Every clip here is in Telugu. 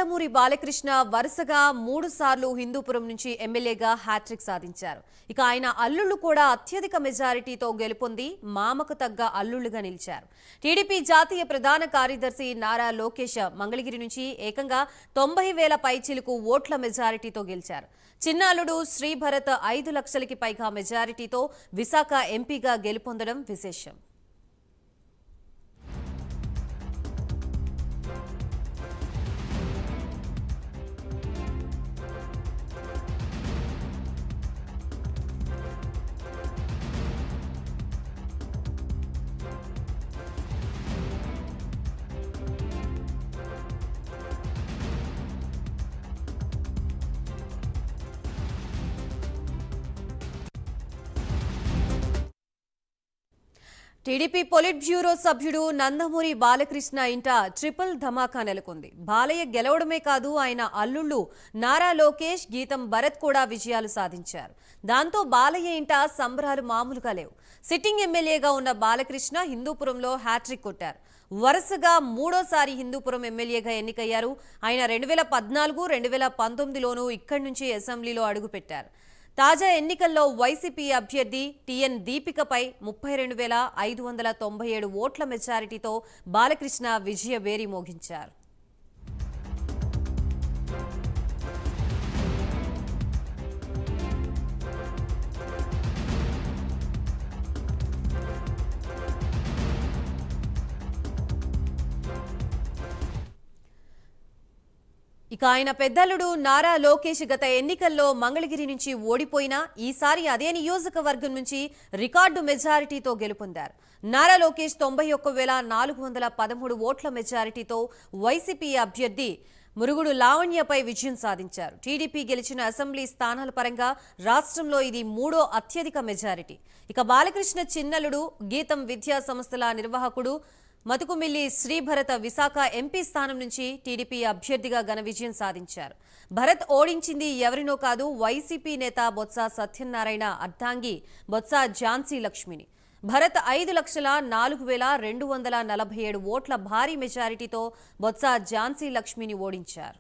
నందమూరి బాలకృష్ణ వరుసగా 3 సార్లు హిందూపురం నుంచి ఎమ్మెల్యేగా హ్యాట్రిక్ సాధించారు. ఇక ఆయన అల్లుళ్ళు కూడా అత్యధిక మెజారిటీతో గెలుపొంది మామకు తగ్గ అల్లుళ్ళుగా నిలిచారు. టీడీపీ జాతీయ ప్రధాన కార్యదర్శి నారా లోకేష్ మంగళగిరి నుంచి ఏకంగా 90,000 పైచిలుకు ఓట్ల మెజారిటీతో గెలిచారు. చిన్న అల్లుడు శ్రీభరత్ 5 లక్షలకి పైగా మెజారిటీతో విశాఖ ఎంపీగా గెలుపొందడం విశేషం. టీడీపీ పొలిట్ బ్యూరో సభ్యుడు నందమూరి బాలకృష్ణ ఇంట ట్రిపుల్ ధమాకా నెలకొంది. బాలయ్య గెలవడమే కాదు, ఆయన అల్లుళ్ళు నారా లోకేష్, గీతం భరత్ కూడా విజయాలు సాధించారు. దాంతో బాలయ్య ఇంట సంబరాలు మామూలుగా లేవు. సిట్టింగ్ ఎమ్మెల్యేగా ఉన్న బాలకృష్ణ హిందూపురంలో హ్యాట్రిక్ కొట్టారు. వరుసగా 3వ సారి హిందూపురం ఎమ్మెల్యేగా ఎన్నికయ్యారు. ఆయన 2014, 2019లోనూ ఇక్కడి నుంచి అసెంబ్లీలో అడుగుపెట్టారు. తాజా ఎన్నికల్లో వైసీపీ అభ్యర్థి టీఎన్ దీపికపై 32,597 ఓట్ల మెజారిటీతో బాలకృష్ణ విజయ వేరి మోగించారు. ఇక ఆయన పెద్దలుడు నారా లోకేష్ గత ఎన్నికల్లో మంగళగిరి నుంచి ఓడిపోయినా ఈసారి అదే నియోజకవర్గం నుంచి రికార్డు మెజారిటీతో గెలుపొందారు. నారా లోకేష్ 91,413 ఓట్ల మెజారిటీతో వైసీపీ అభ్యర్థి మురుగుడు లావణ్యపై విజయం సాధించారు. టీడీపీ గెలిచిన అసెంబ్లీ స్థానాల పరంగా రాష్ట్రంలో ఇది 3వ అత్యధిక మెజారిటీ. ఇక బాలకృష్ణ చిన్నలుడు గీతం విద్యా సంస్థల నిర్వాహకుడు మతుకుమిల్లి శ్రీభరత్ విశాఖ ఎంపీ స్థానం నుంచి టీడీపీ అభ్యర్థిగా ఘన విజయం సాధించారు. భరత్ ఓడించింది ఎవరినో కాదు, వైసీపీ నేత బొత్స సత్యనారాయణ అర్ధాంగి బొత్స ఝాన్సీ లక్ష్మిని. భరత్ 5,04,247 ఓట్ల భారీ మెజారిటీతో బొత్స ఝాన్సీ లక్ష్మిని ఓడించారు.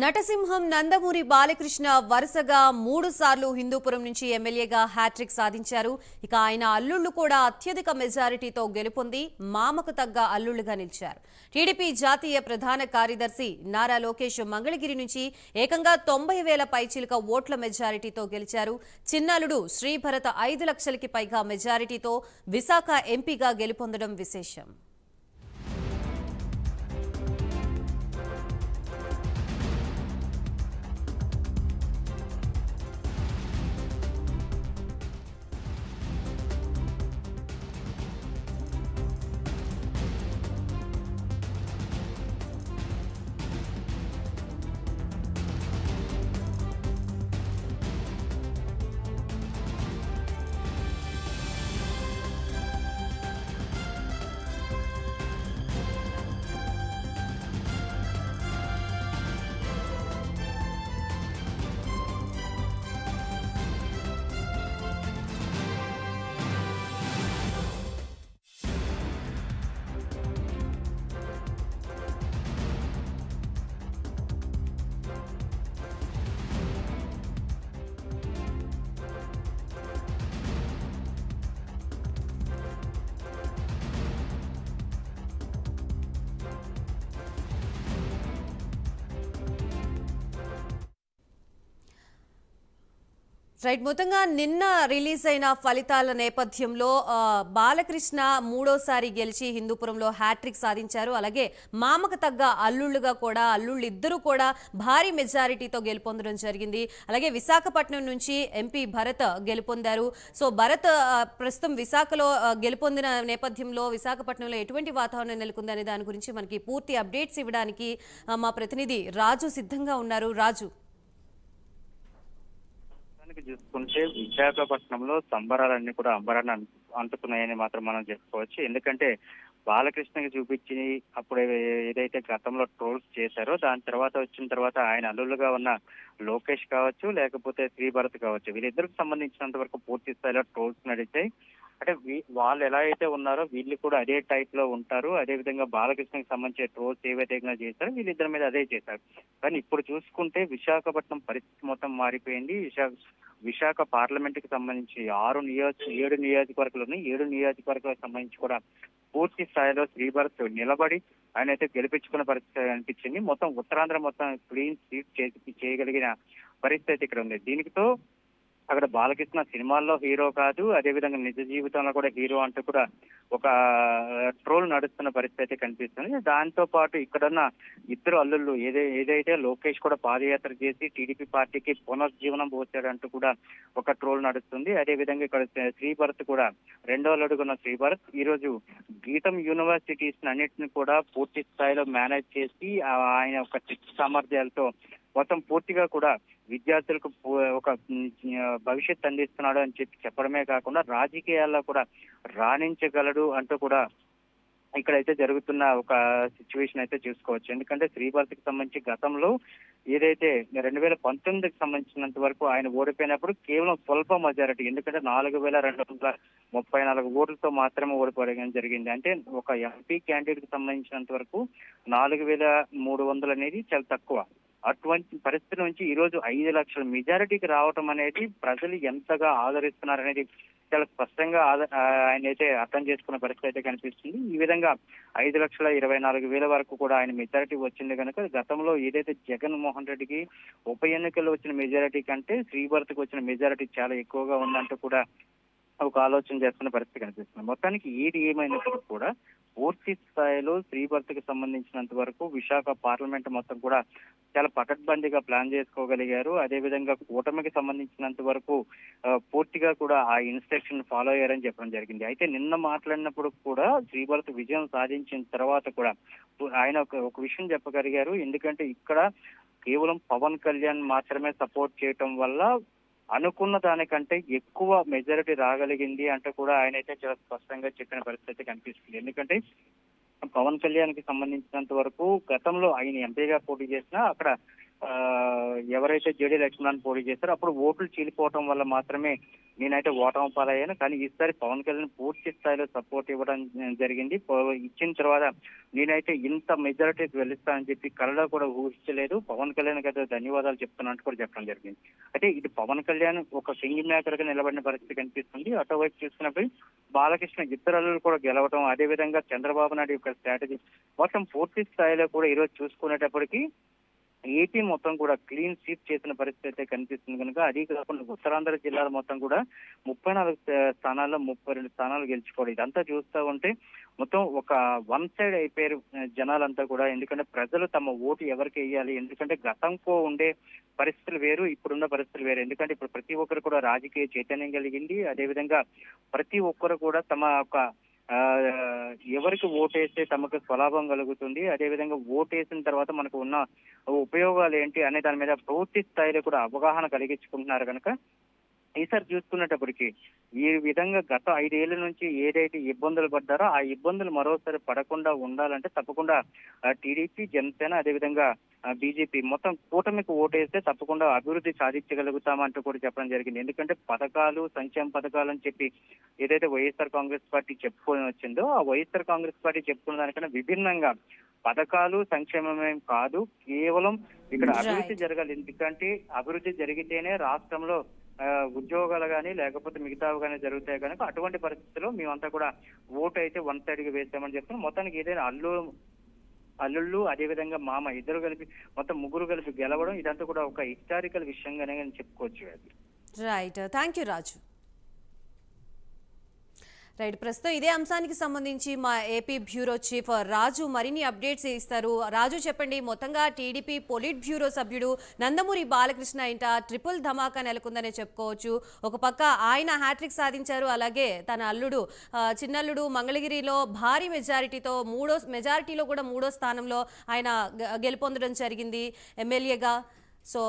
నటసింహం నందమూరి బాలకృష్ణ వరుసగా 3 సార్లు హిందూపురం నుంచి ఎమ్మెల్యేగా హ్యాట్రిక్ సాధించారు. ఇక ఆయన అల్లుళ్ళు కూడా అత్యధిక మెజారిటీతో గెలుపొంది మామకు తగ్గ అల్లుళ్లుగా నిలిచారు. టీడీపీ జాతీయ ప్రధాన కార్యదర్శి నారా లోకేష్ మంగళగిరి నుంచి ఏకంగా 90,000 పైచిలుక ఓట్ల మెజారిటీతో గెలిచారు. చిన్నలుడు శ్రీభరత్ 5 లక్షలకి పైగా మెజారిటీతో విశాఖ ఎంపీగా గెలుపొందడం విశేషం. రైట్. మొత్తంగా నిన్న రిలీజ్ అయిన ఫలితాల నేపథ్యంలో బాలకృష్ణ మూడోసారి గెలిచి హిందూపురంలో హ్యాట్రిక్ సాధించారు. అలాగే మామకు తగ్గ అల్లుళ్ళుగా కూడా అల్లుళ్ళు ఇద్దరు కూడా భారీ మెజారిటీతో గెలుపొందడం జరిగింది. అలాగే విశాఖపట్నం నుంచి ఎంపీ భరత్ గెలుపొందారు. సో భరత్ ప్రస్తుతం విశాఖలో గెలుపొందిన నేపథ్యంలో విశాఖపట్నంలో ఎటువంటి వాతావరణం నెలకొందనే దాని గురించి మనకి పూర్తి అప్డేట్స్ ఇవ్వడానికి మా ప్రతినిధి రాజు సిద్ధంగా ఉన్నారు. రాజు, చూసుకుంటే విశాఖపట్నంలో సంబరాలన్నీ కూడా అంబరాన్ని అంటుకున్నాయని మాత్రం మనం చెప్పుకోవచ్చు. ఎందుకంటే బాలకృష్ణకి చూపించి అప్పుడు ఏదైతే గతంలో ట్రోల్స్ చేశారో దాని తర్వాత వచ్చిన తర్వాత ఆయన అల్లులుగా ఉన్న లోకేష్ కావచ్చు, లేకపోతే శ్రీభరత్ కావచ్చు, వీళ్ళిద్దరికి సంబంధించినంత వరకు పూర్తి స్థాయిలో ట్రోల్స్ నడిచాయి. అంటే వాళ్ళు ఎలా అయితే ఉన్నారో వీళ్ళు కూడా అదే టైప్ లో ఉంటారు. అదే విధంగా బాలకృష్ణకి సంబంధించిన ట్రోల్స్ ఏ విధంగా చేశారో వీళ్ళిద్దరి మీద అదే చేశారు. కానీ ఇప్పుడు చూసుకుంటే విశాఖపట్నం పరిస్థితి మొత్తం మారిపోయింది. విశాఖ పార్లమెంట్ కి సంబంధించి 7 నియోజకవర్గాలు ఉన్నాయి. 7 నియోజకవర్గాలకు సంబంధించి కూడా పూర్తి స్థాయిలో శ్రీభరత్ నిలబడి ఆయన అయితే గెలిపించుకున్న పరిస్థితి అనిపించింది. మొత్తం ఉత్తరాంధ్ర మొత్తం క్లీన్ స్వీప్ చేయగలిగిన పరిస్థితి ఇక్కడ ఉంది. దీనితో అక్కడ బాలకృష్ణ సినిమాల్లో హీరో కాదు, అదే విధంగా నిజ జీవితంలో కూడా హీరో అంటూ కూడా ఒక ట్రోల్ నడుస్తున్న పరిస్థితి కనిపిస్తుంది. దాంతో పాటు ఇక్కడున్న ఇద్దరు అల్లుళ్ళు ఏదైతే లోకేష్ కూడా పాదయాత్ర చేసి టీడీపీ పార్టీకి పునర్జీవనం పోసాడంటూ కూడా ఒక ట్రోల్ నడుస్తుంది. అదే విధంగా ఇక్కడ శ్రీభరత్ కూడా రెండో అల్లుడుగున్న శ్రీభరత్ ఈ రోజు గీతం యూనివర్సిటీస్ అన్నింటిని కూడా పూర్తి స్థాయిలో మేనేజ్ చేసి ఆయన ఒక శక్తి సామర్థ్యాలతో మొత్తం పూర్తిగా కూడా విద్యార్థులకు ఒక భవిష్యత్ అందిస్తున్నాడు అని చెప్పడమే కాకుండా రాజకీయాల్లో కూడా రాణించగలడు అంటూ కూడా ఇక్కడైతే జరుగుతున్న ఒక సిచ్యువేషన్ అయితే చూసుకోవచ్చు. ఎందుకంటే శ్రీభరత్కి సంబంధించి గతంలో ఏదైతే 2019కి సంబంధించినంత వరకు ఆయన ఓడిపోయినప్పుడు కేవలం స్వల్ప మెజారిటీ, ఎందుకంటే 4234 ఓట్లతో మాత్రమే ఓడిపోవడం జరిగింది. అంటే ఒక ఎంపీ క్యాండిడేట్ కి సంబంధించినంత వరకు 4300 అనేది చాలా తక్కువ. అటువంటి పరిస్థితి నుంచి ఈ రోజు 5 లక్షల మెజారిటీకి రావటం అనేది ప్రజలు ఎంతగా ఆదరిస్తున్నారనేది చాలా స్పష్టంగా ఆయన అయితే అర్థం చేసుకున్న పరిస్థితి అయితే కనిపిస్తుంది. ఈ విధంగా 5,24,000 వరకు కూడా ఆయన మెజారిటీ వచ్చింది కనుక గతంలో ఏదైతే జగన్మోహన్ రెడ్డికి ఉప ఎన్నికల్లో వచ్చిన మెజారిటీ కంటే శ్రీభరత్కి వచ్చిన మెజారిటీ చాలా ఎక్కువగా ఉందంటూ కూడా ఒక ఆలోచన చేస్తున్న పరిస్థితి కనిపిస్తుంది. మొత్తానికి ఏది ఏమైనప్పుడు కూడా పూర్తి స్థాయిలో శ్రీభరత్కి సంబంధించినంత వరకు విశాఖ పార్లమెంట్ మొత్తం కూడా చాలా పకడ్బందీగా ప్లాన్ చేసుకోగలిగారు. అదేవిధంగా కూటమికి సంబంధించినంత వరకు పూర్తిగా కూడా ఆ ఇన్స్ట్రక్షన్ ఫాలో అయ్యారని చెప్పడం జరిగింది. అయితే నిన్న మాట్లాడినప్పుడు కూడా శ్రీభరత్ విజయం సాధించిన తర్వాత కూడా ఆయన ఒక విషయం చెప్పగలిగారు. ఎందుకంటే ఇక్కడ కేవలం పవన్ కళ్యాణ్ మాత్రమే సపోర్ట్ చేయటం వల్ల అనుకున్న దానికంటే ఎక్కువ మెజారిటీ రాగలిగింది అంటూ కూడా ఆయన అయితే చాలా స్పష్టంగా చెప్పిన పరిస్థితి కనిపిస్తుంది. ఎందుకంటే పవన్ కళ్యాణ్ కి సంబంధించినంత వరకు గతంలో ఆయన ఎంపీగా పోటీ చేసినా అక్కడ ఎవరైతే జేడీ లక్ష్మణ్ పోటీ చేస్తారో అప్పుడు ఓట్లు చీలిపోవటం వల్ల మాత్రమే నేనైతే ఓటమి పాలయ్యాను. కానీ ఈసారి పవన్ కళ్యాణ్ పూర్తి స్థాయిలో సపోర్ట్ ఇవ్వడం జరిగింది. ఇచ్చిన తర్వాత నేనైతే ఇంత మెజారిటీకి వెళ్తానని చెప్పి కళలో కూడా ఊహించలేదు. పవన్ కళ్యాణ్ అయితే ధన్యవాదాలు చెప్తున్నట్టు కూడా చెప్పడం జరిగింది. అయితే ఇది పవన్ కళ్యాణ్ ఒక కింగ్ మేకర్ గా నిలబడిన పరిస్థితి కనిపిస్తుంది. అటువైపు చూసినప్పుడు బాలకృష్ణ ఇతరులు కూడా గెలవడం, అదే విధంగా చంద్రబాబు నాయుడు యొక్క స్ట్రాటజీ మొత్తం పూర్తి స్థాయిలో కూడా ఈరోజు చూసుకునేటప్పటికీ ఏపీ మొత్తం కూడా క్లీన్ స్వీప్ చేసిన పరిస్థితి అయితే కనిపిస్తుంది కనుక అది కాకుండా ఉత్తరాంధ్ర జిల్లాల మొత్తం కూడా 34 స్థానాల్లో 32 స్థానాలు గెలుచుకోవడం, ఇదంతా చూస్తూ ఉంటే మొత్తం ఒక వన్ సైడ్ అయిపోయారు జనాలంతా కూడా. ఎందుకంటే ప్రజలు తమ ఓటు ఎవరికి వేయాలి, ఎందుకంటే గతంకో ఉండే పరిస్థితులు వేరు, ఇప్పుడున్న పరిస్థితులు వేరు. ఎందుకంటే ఇప్పుడు ప్రతి ఒక్కరు కూడా రాజకీయ చైతన్యం కలిగింది. అదేవిధంగా ప్రతి ఒక్కరు కూడా తమ యొక్క ఎవరికి ఓటేస్తే తమకు స్వలాభం కలుగుతుంది, అదేవిధంగా ఓటేసిన తర్వాత మనకు ఉన్న ఉపయోగాలు ఏంటి అనే దాని మీద పూర్తి స్థాయిలో కూడా అవగాహన కలిగించుకుంటున్నారు కనుక ఈసారి చూసుకునేటప్పటికి ఈ విధంగా గత 5 ఏళ్ల నుంచి ఏదైతే ఇబ్బందులు పడ్డారో ఆ ఇబ్బందులు మరోసారి పడకుండా ఉండాలంటే తప్పకుండా టీడీపీ, జనసేన, అదేవిధంగా బీజేపీ మొత్తం కూటమికి ఓటేస్తే తప్పకుండా అభివృద్ధి సాధించగలుగుతామంటూ కూడా చెప్పడం జరిగింది. ఎందుకంటే పథకాలు, సంక్షేమ పథకాలు అని చెప్పి ఏదైతే వైఎస్ఆర్ కాంగ్రెస్ పార్టీ చెప్పుకొని వచ్చిందో ఆ వైఎస్ఆర్ కాంగ్రెస్ పార్టీ చెప్పుకున్న దానికన్నా విభిన్నంగా పథకాలు, సంక్షేమమేం కాదు, కేవలం ఇక్కడ అభివృద్ధి జరగాలి. ఎందుకంటే అభివృద్ధి జరిగితేనే రాష్ట్రంలో ఉద్యోగాలు కానీ లేకపోతే మిగతావి కానీ జరుగుతాయి కనుక అటువంటి పరిస్థితుల్లో మేమంతా కూడా ఓటు అయితే వన్ సైడ్ గా వేస్తామని చెప్తున్నాం. మొత్తానికి ఏదైనా అల్లుళ్ళు అదేవిధంగా మామ ఇద్దరు కలిపి మొత్తం ముగ్గురు కలిపి గెలవడం ఇదంతా కూడా ఒక హిస్టారికల్ విషయంగానే చెప్పుకోవచ్చు. Right, thank you Raju. Right, ప్రస్తుతం ఇదే అంశానికి సంబంధించి మా ఏపీ బ్యూరో చీఫ్ రాజు మరిన్ని అప్డేట్స్ ఇస్తారు. రాజు చెప్పండి, మొత్తంగా టీడీపీ పొలిట్ బ్యూరో సభ్యుడు నందమూరి బాలకృష్ణ ఇంట ట్రిపుల్ ధమాకా నెలకొందనే చెప్పుకోవచ్చు. ఒక పక్క ఆయన హ్యాట్రిక్ సాధించారు, అలాగే తన అల్లుడు చిన్నల్లుడు మంగళగిరిలో భారీ మెజారిటీలో కూడా మూడో స్థానంలో ఆయన గెలుపొందడం జరిగింది ఎమ్మెల్యేగా. సో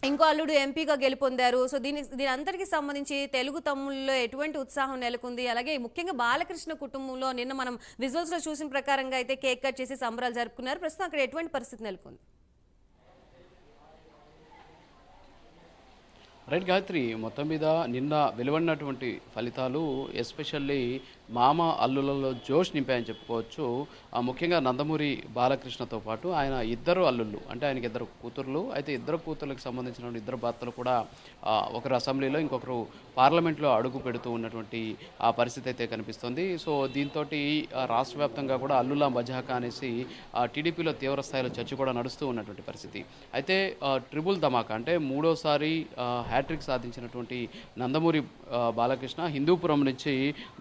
ఇంకో అల్లుడు ఎంపీగా గెలుపొందారు. సో దీని అంతటికి సంబంధించి తెలుగు తమ్ముళ్ళలో ఎటువంటి ఉత్సాహం నెలకొంది, అలాగే ముఖ్యంగా బాలకృష్ణ కుటుంబంలో నిన్న మనం విజువల్స్లో చూసిన ప్రకారంగా అయితే కేక్ కట్ చేసి సంబరాలు జరుపుకున్నారు. ప్రస్తుతం అక్కడ ఎటువంటి పరిస్థితి నెలకొంది? రైట్ గాయత్రి, మొత్తం మీద నిన్న వెలువడినటువంటి ఫలితాలు ఎస్పెషల్లీ మామ అల్లులలో జోష్ నింపాయని చెప్పుకోవచ్చు. ముఖ్యంగా నందమూరి బాలకృష్ణతో పాటు ఆయన ఇద్దరు అల్లుళ్ళు, అంటే ఆయనకి ఇద్దరు కూతుర్లు, అయితే ఇద్దరు కూతుర్లకు సంబంధించిన ఇద్దరు భర్తలు కూడా ఒకరు అసెంబ్లీలో ఇంకొకరు పార్లమెంట్లో అడుగు పెడుతూ ఉన్నటువంటి ఆ పరిస్థితి అయితే కనిపిస్తుంది. సో దీంతో రాష్ట్ర వ్యాప్తంగా కూడా అల్లుల మజాకా అనేసి టీడీపీలో తీవ్ర స్థాయిలో చర్చ కూడా నడుస్తూ ఉన్నటువంటి పరిస్థితి. అయితే ట్రిపుల్ ధమాకా అంటే మూడోసారి హ్యాట్రిక్ సాధించినటువంటి నందమూరి బాలకృష్ణ హిందూపురం నుంచి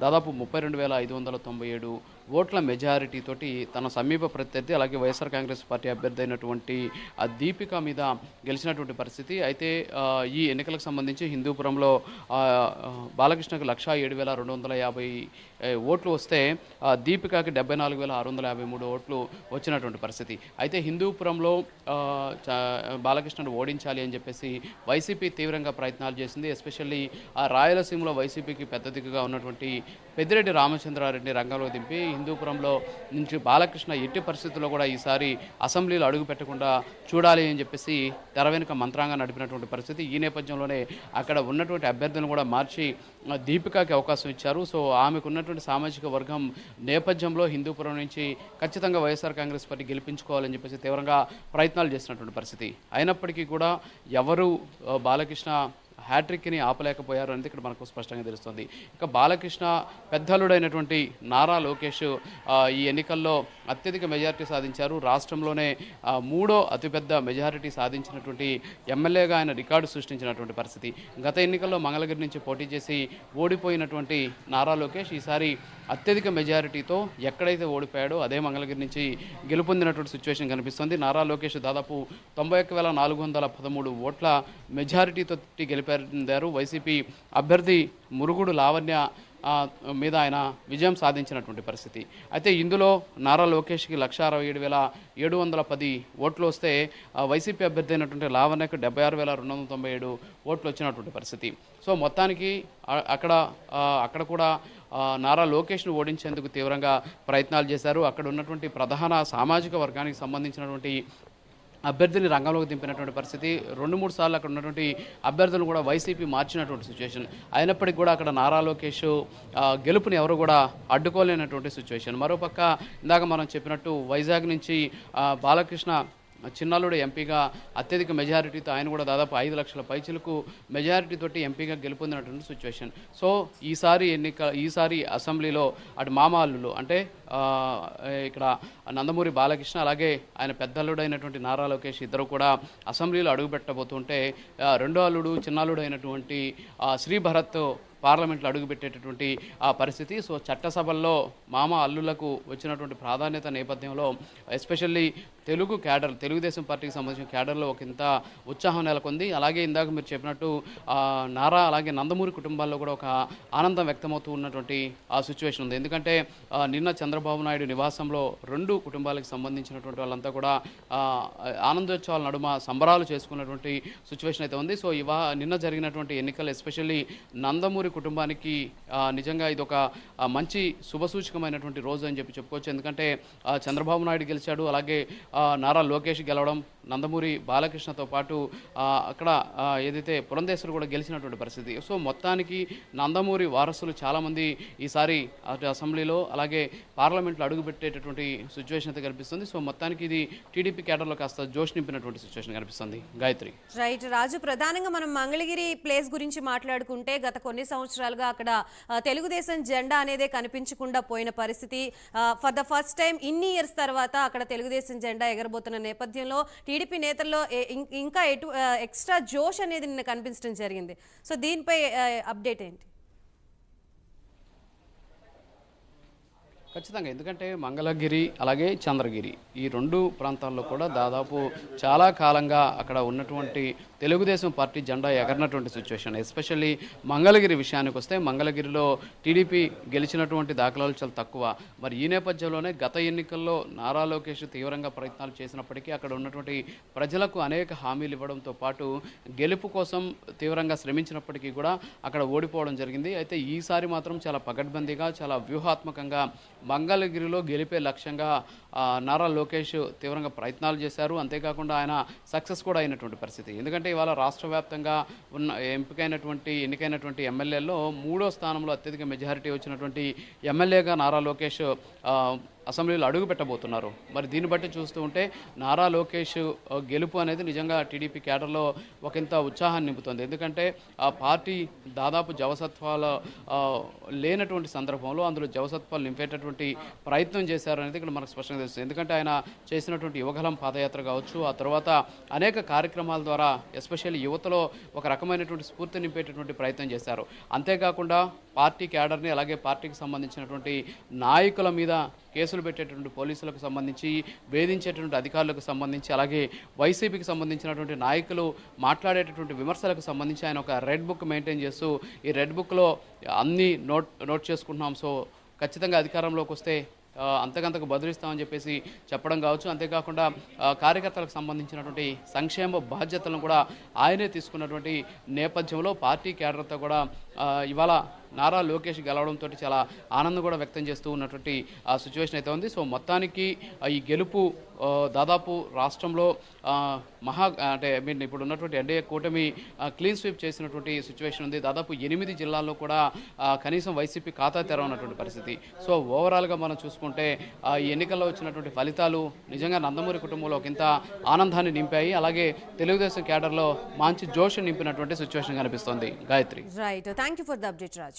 దాదాపు 32,597 ఓట్ల మెజారిటీ తోటి తన సమీప ప్రత్యర్థి అలాగే వైఎస్ఆర్ కాంగ్రెస్ పార్టీ అభ్యర్థి అయినటువంటి దీపిక మీద గెలిచినటువంటి పరిస్థితి. అయితే ఈ ఎన్నికలకు సంబంధించి హిందూపురంలో బాలకృష్ణకు 107,250 ఓట్లు వస్తే దీపికకి 74,653 ఓట్లు వచ్చినటువంటి పరిస్థితి. అయితే హిందూపురంలో బాలకృష్ణను ఓడించాలి అని చెప్పేసి వైసీపీ తీవ్రంగా ప్రయత్నాలు చేసింది. ఎస్పెషల్లీ రాయలసీమలో వైసీపీకి పెద్ద దిక్కుగా ఉన్నటువంటి పెద్దిరెడ్డి రామచంద్రారెడ్డిని రంగంలో దింపి హిందూపురంలో నుంచి బాలకృష్ణ ఎట్టి పరిస్థితుల్లో కూడా ఈసారి అసెంబ్లీలో అడుగు పెట్టకుండా చూడాలి అని చెప్పేసి తెర వెనుక మంత్రాంగా నడిపినటువంటి పరిస్థితి. ఈ నేపథ్యంలోనే అక్కడ ఉన్నటువంటి అభ్యర్థులను కూడా మార్చి దీపికకి అవకాశం ఇచ్చారు. సో ఆమెకు ఉన్నటువంటి సామాజిక వర్గం నేపథ్యంలో హిందూపురం నుంచి ఖచ్చితంగా వైఎస్ఆర్ కాంగ్రెస్ పార్టీ గెలిపించుకోవాలని చెప్పేసి తీవ్రంగా ప్రయత్నాలు చేసినటువంటి పరిస్థితి. అయినప్పటికీ కూడా ఎవరు బాలకృష్ణ హ్యాట్రిక్ని ఆపలేకపోయారు అనేది ఇక్కడ మనకు స్పష్టంగా తెలుస్తుంది. ఇక బాలకృష్ణ పెద్దలుడైనటువంటి నారా లోకేష్ ఈ ఎన్నికల్లో అత్యధిక మెజారిటీ సాధించారు. రాష్ట్రంలోనే మూడో అతిపెద్ద మెజారిటీ సాధించినటువంటి ఎమ్మెల్యేగా ఆయన రికార్డు సృష్టించినటువంటి పరిస్థితి. గత ఎన్నికల్లో మంగళగిరి నుంచి పోటీ చేసి ఓడిపోయినటువంటి నారా లోకేష్ ఈసారి అత్యధిక మెజారిటీతో ఎక్కడైతే ఓడిపోయాడో అదే మంగళగిరి నుంచి గెలుపొందినటువంటి సిచ్యువేషన్ కనిపిస్తుంది. నారా లోకేష్ దాదాపు 91,413 ఓట్ల మెజారిటీతో గెలిపారు. వైసీపీ అభ్యర్థి మురుగుడు లావణ్య మీద ఆయన విజయం సాధించినటువంటి పరిస్థితి. అయితే ఇందులో నారా లోకేష్కి 167,710 ఓట్లు వస్తే వైసీపీ అభ్యర్థి అయినటువంటి లావణ్యకు 76,297 ఓట్లు వచ్చినటువంటి పరిస్థితి. సో మొత్తానికి అక్కడ కూడా నారా లోకేష్ను ఓడించేందుకు తీవ్రంగా ప్రయత్నాలు చేశారు. అక్కడ ఉన్నటువంటి ప్రధాన సామాజిక వర్గానికి సంబంధించినటువంటి అభ్యర్థిని రంగంలోకి దింపినటువంటి పరిస్థితి. 2-3 సార్లు అక్కడ ఉన్నటువంటి అభ్యర్థులను కూడా వైసీపీ మార్చినటువంటి సిచ్యువేషన్. అయినప్పటికీ కూడా అక్కడ నారా లోకేష్ గెలుపుని ఎవరు కూడా అడ్డుకోలేనటువంటి సిచ్యువేషన్. మరోపక్క ఇందాక మనం చెప్పినట్టు వైజాగ్ నుంచి బాలకృష్ణ చిన్నల్లుడు ఎంపీగా అత్యధిక మెజారిటీతో ఆయన కూడా దాదాపు 5 లక్షల పైచిలకు మెజారిటీతోటి ఎంపీగా గెలుపొందినటువంటి సిచ్యువేషన్. సో ఈసారి అసెంబ్లీలో అటు మామాళ్ళు అంటే ఇక్కడ నందమూరి బాలకృష్ణ అలాగే ఆయన పెద్దల్లుడైనటువంటి నారా లోకేష్ ఇద్దరు కూడా అసెంబ్లీలో అడుగుపెట్టబోతుంటే రెండో అల్లుడు చిన్నల్లుడు అయినటువంటి శ్రీభరత్ పార్లమెంట్లో అడుగుపెట్టేటటువంటి ఆ పరిస్థితి. సో చట్టసభల్లో మామ అల్లులకు వచ్చినటువంటి ప్రాధాన్యత నేపథ్యంలో ఎస్పెషల్లీ తెలుగు క్యాడర్ తెలుగుదేశం పార్టీకి సంబంధించిన క్యాడర్లో ఒక ఇంత ఉత్సాహం నెలకొంది. అలాగే ఇందాక మీరు చెప్పినట్టు నారా అలాగే నందమూరి కుటుంబాల్లో కూడా ఒక ఆనందం వ్యక్తమవుతూ ఉన్నటువంటి ఆ సిచ్యువేషన్ ఉంది. ఎందుకంటే నిన్న చంద్రబాబు నాయుడు నివాసంలో 2 కుటుంబాలకు సంబంధించినటువంటి వాళ్ళంతా కూడా ఆనందోత్సవాల నడుమ సంబరాలు చేసుకున్నటువంటి సిచ్యువేషన్ అయితే ఉంది. సో నిన్న జరిగినటువంటి ఎన్నికలు ఎస్పెషల్లీ నందమూరి కుటుంబానికి నిజంగా ఇది ఒక మంచి శుభసూచకమైనటువంటి రోజు అని చెప్పుకోవచ్చు. ఎందుకంటే చంద్రబాబు నాయుడు గెలిచాడు, అలాగే నారా లోకేష్ గెలవడం, నందమూరి బాలకృష్ణతో పాటు అక్కడ ఏదైతే పురంధేశ్వరి కూడా గెలిచినటువంటి పరిస్థితి. సో మొత్తానికి నందమూరి వారసులు చాలామంది ఈసారి అటు అసెంబ్లీలో అలాగే పార్లమెంట్లో అడుగుపెట్టేటటువంటి సిచ్యువేషన్ అయితే కనిపిస్తుంది. సో మొత్తానికి ఇది టీడీపీ క్యాడర్లో కాస్త జోష్ నింపినటువంటి సిచ్యువేషన్ కనిపిస్తుంది. గాయత్రి. రైట్ రాజు, ప్రధానంగా మనం మంగళగిరి ప్లేస్ గురించి మాట్లాడుకుంటే గత కొన్ని సంవత్సరాలుగా అక్కడ తెలుగుదేశం జెండా అనేదే కనిపించకుండా పోయిన పరిస్థితి. ఫర్ ద ఫస్ట్ టైం ఇన్ని ఇయర్స్ తర్వాత అక్కడ తెలుగుదేశం జెండా ఎగరబోతున్న నేపథ్యంలో టీడీపీ నేతల్లో ఇంకా ఎక్స్ట్రా జోష్ అనేది నిన్న కనిపించడం జరిగింది. సో దీనిపై అప్డేట్ ఏంటి? ఖచ్చితంగా, ఎందుకంటే మంగళగిరి అలాగే చంద్రగిరి ఈ రెండు ప్రాంతాల్లో కూడా దాదాపు చాలా కాలంగా అక్కడ ఉన్నటువంటి తెలుగుదేశం పార్టీ జెండా ఎగరినటువంటి సిచ్యువేషన్. ఎస్పెషల్లీ మంగళగిరి విషయానికి వస్తే మంగళగిరిలో టీడీపీ గెలిచినటువంటి దాఖలాలు చాలా తక్కువ. మరి ఈ నేపథ్యంలోనే గత ఎన్నికల్లో నారా లోకేష్ తీవ్రంగా ప్రయత్నాలు చేసినప్పటికీ అక్కడ ఉన్నటువంటి ప్రజలకు అనేక హామీలు ఇవ్వడంతో పాటు గెలుపు కోసం తీవ్రంగా శ్రమించినప్పటికీ కూడా అక్కడ ఓడిపోవడం జరిగింది. అయితే ఈసారి మాత్రం చాలా పకడ్బందీగా చాలా వ్యూహాత్మకంగా మంగళగిరిలో గెలిపే లక్ష్యంగా నారా లోకేష్ తీవ్రంగా ప్రయత్నాలు చేశారు. అంతేకాకుండా ఆయన సక్సెస్ కూడా అయినటువంటి పరిస్థితి. ఎందుకంటే ఇవాళ రాష్ట్ర వ్యాప్తంగా ఉన్న ఎన్నికైనటువంటి ఎమ్మెల్యేల్లో 3వ స్థానంలో అత్యధిక మెజారిటీ వచ్చినటువంటి ఎమ్మెల్యేగా నారా లోకేష్ అసెంబ్లీలో అడుగు పెట్టబోతున్నారు. మరి దీన్ని బట్టి చూస్తూ ఉంటే నారా లోకేష్ గెలుపు అనేది నిజంగా టీడీపీ క్యాడర్లో ఒకంత ఉత్సాహాన్ని నింపుతుంది. ఎందుకంటే ఆ పార్టీ దాదాపు జవసత్వాలు లేనటువంటి సందర్భంలో అందులో జవసత్వాలు నింపేటటువంటి ప్రయత్నం చేశారనేది ఇక్కడ మనకు స్పష్టంగా తెలుస్తుంది. ఎందుకంటే ఆయన చేసినటువంటి యువగలం పాదయాత్ర కావచ్చు, ఆ తర్వాత అనేక కార్యక్రమాల ద్వారా ఎస్పెషల్లీ యువతలో ఒక రకమైనటువంటి స్ఫూర్తి నింపేటటువంటి ప్రయత్నం చేశారు. అంతేకాకుండా పార్టీ క్యాడర్ని అలాగే పార్టీకి సంబంధించినటువంటి నాయకుల మీద కేసులు పెట్టేటువంటి పోలీసులకు సంబంధించి, వేధించేటువంటి అధికారులకు సంబంధించి, అలాగే వైసీపీకి సంబంధించినటువంటి నాయకులు మాట్లాడేటటువంటి విమర్శలకు సంబంధించి ఆయన ఒక రెడ్ బుక్ మెయింటైన్ చేస్తూ ఈ రెడ్ బుక్లో అన్నీ నోట్ చేసుకుంటున్నాం, సో ఖచ్చితంగా అధికారంలోకి వస్తే అంతకంతకు బదులిస్తామని చెప్పేసి చెప్పడం కావచ్చు. అంతేకాకుండా కార్యకర్తలకు సంబంధించినటువంటి సంక్షేమ బాధ్యతలను కూడా ఆయనే తీసుకున్నటువంటి నేపథ్యంలో పార్టీ క్యాడర్తో కూడా ఇవాళ నారా లోకేష్ గెలవడంతో చాలా ఆనందం కూడా వ్యక్తం చేస్తూ ఉన్నటువంటి సిచ్యువేషన్ అయితే ఉంది. సో మొత్తానికి ఈ గెలుపు దాదాపు రాష్ట్రంలో అంటే ఇప్పుడు ఉన్నటువంటి ఎన్డీఏ కూటమి క్లీన్ స్వీప్ చేసినటువంటి సిచ్యువేషన్ ఉంది. దాదాపు 8 జిల్లాల్లో కూడా కనీసం వైసీపీ ఖాతా తెరవనటువంటి పరిస్థితి. సో ఓవరాల్గా మనం చూసుకుంటే ఈ ఎన్నికల్లో వచ్చినటువంటి ఫలితాలు నిజంగా నందమూరి కుటుంబంలో ఒకంత ఆనందాన్ని నింపాయి. అలాగే తెలుగుదేశం క్యాడర్లో మంచి జోష్ నింపినటువంటి సిచ్యువేషన్ కనిపిస్తోంది. Gayatri. Right, thank you for the update Raj.